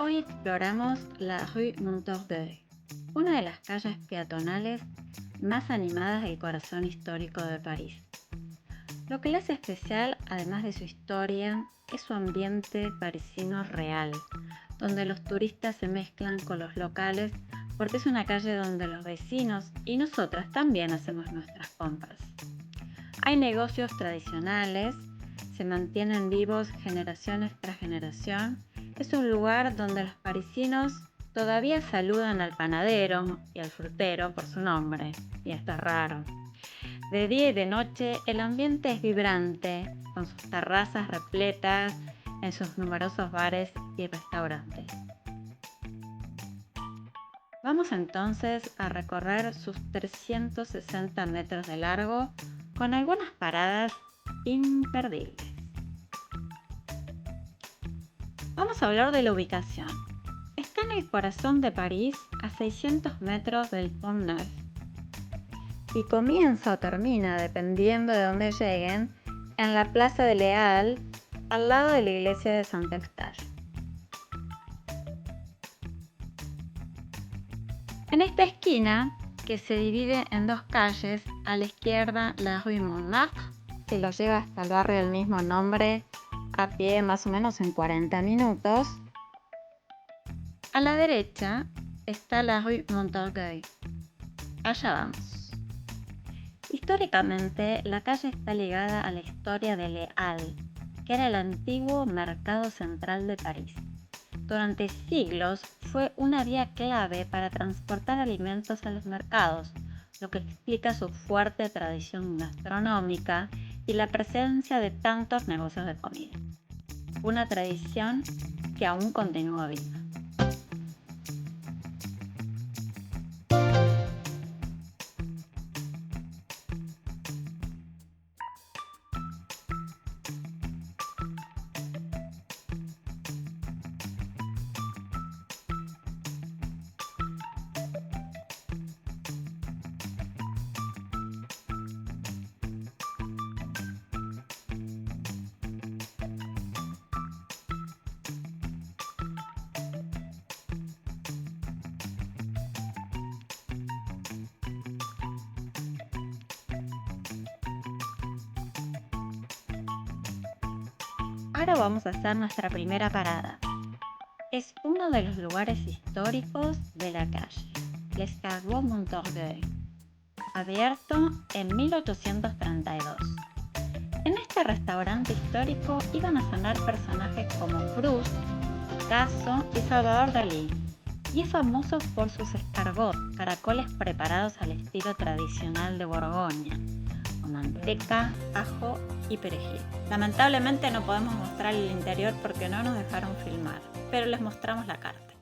Hoy exploramos la Rue Montorgueil, una de las calles peatonales más animadas del corazón histórico de París. Lo que la hace especial, además de su historia, es su ambiente parisino real, donde los turistas se mezclan con los locales porque es una calle donde los vecinos y nosotras también hacemos nuestras compras. Hay negocios tradicionales, se mantienen vivos generaciones tras generación. Es un lugar donde los parisinos todavía saludan al panadero y al frutero por su nombre, y esto es raro. De día y de noche el ambiente es vibrante, con sus terrazas repletas en sus numerosos bares y restaurantes. Vamos entonces a recorrer sus 360 metros de largo con algunas paradas imperdibles. Vamos a hablar de la ubicación. Está en el corazón de París, a 600 metros del Pont Neuf. Y comienza o termina, dependiendo de dónde lleguen, en la Plaza de Leal, al lado de la iglesia de Saint-Eustache. En esta esquina, que se divide en dos calles, a la izquierda la Rue Montmartre, que lo lleva hasta el barrio del mismo nombre, a pie más o menos en 40 minutos. A la derecha está la Rue Montorgueil. Allá vamos. Históricamente, la calle está ligada a la historia de Les Halles, que era el antiguo mercado central de París. Durante siglos fue una vía clave para transportar alimentos a los mercados, lo que explica su fuerte tradición gastronómica y la presencia de tantos negocios de comida. Una tradición que aún continúa viva. Ahora vamos a hacer nuestra primera parada. Es uno de los lugares históricos de la calle, Les Carreaux Montorgueil, abierto en 1832. En este restaurante histórico iban a cenar personajes como Proust, Picasso y Salvador Dalí, y es famoso por sus escargots, caracoles preparados al estilo tradicional de Borgoña, con manteca, ajo y perejil. Lamentablemente no podemos mostrar el interior porque no nos dejaron filmar, pero les mostramos la carta.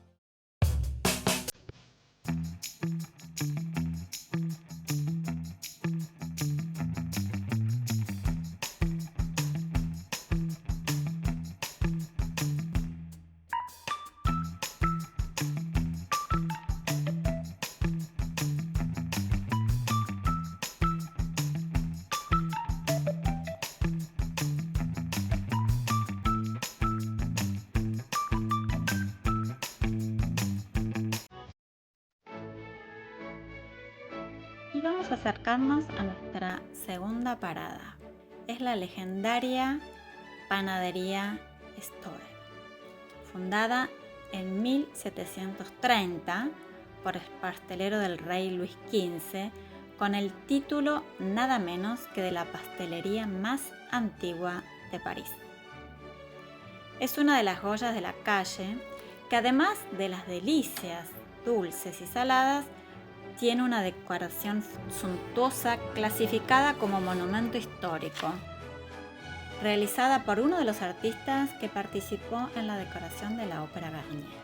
Y vamos a acercarnos a nuestra segunda parada. Es la legendaria panadería Storer, fundada en 1730 por el pastelero del rey Luis XV, con el título nada menos que de la pastelería más antigua de París. Es una de las joyas de la calle que, además de las delicias dulces y saladas, tiene una decoración suntuosa clasificada como monumento histórico, realizada por uno de los artistas que participó en la decoración de la Ópera Garnier.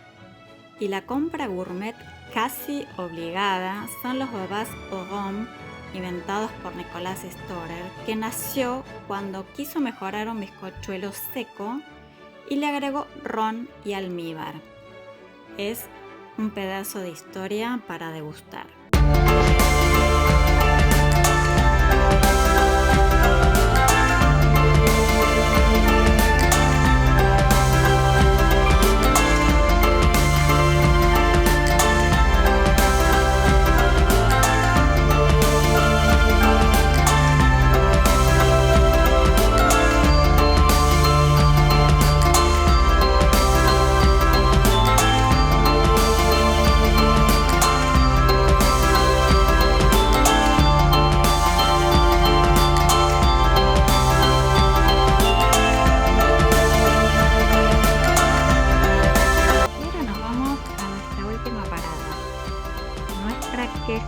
Y la compra gourmet casi obligada son los babás au rhum inventados por Nicolas Storer, que nació cuando quiso mejorar un bizcochuelo seco y le agregó ron y almíbar. Es un pedazo de historia para degustar.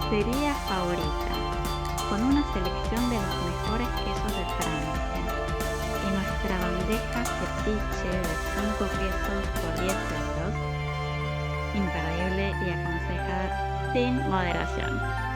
pizzería favorita, con una selección de los mejores quesos de Francia. Y nuestra bandeja ceviche de 5 quesos por 10 euros. Imperdible y aconsejada sin moderación.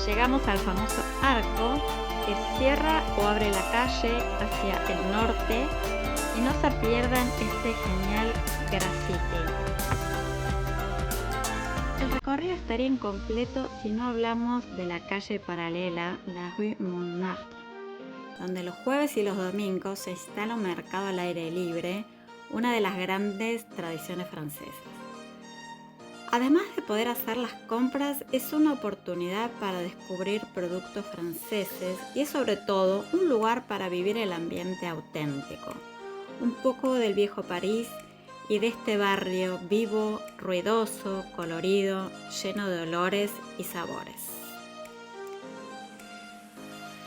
Llegamos al famoso arco que cierra o abre la calle hacia el norte y no se pierdan este genial graffiti. El recorrido estaría incompleto si no hablamos de la calle paralela, la Rue Montmartre, donde los jueves y los domingos se instala un mercado al aire libre, una de las grandes tradiciones francesas. Además de poder hacer las compras, es una oportunidad para descubrir productos franceses y es sobre todo un lugar para vivir el ambiente auténtico, un poco del viejo París y de este barrio vivo, ruidoso, colorido, lleno de olores y sabores.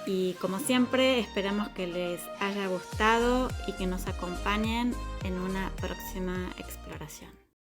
Y como siempre, esperamos que les haya gustado y que nos acompañen en una próxima exploración.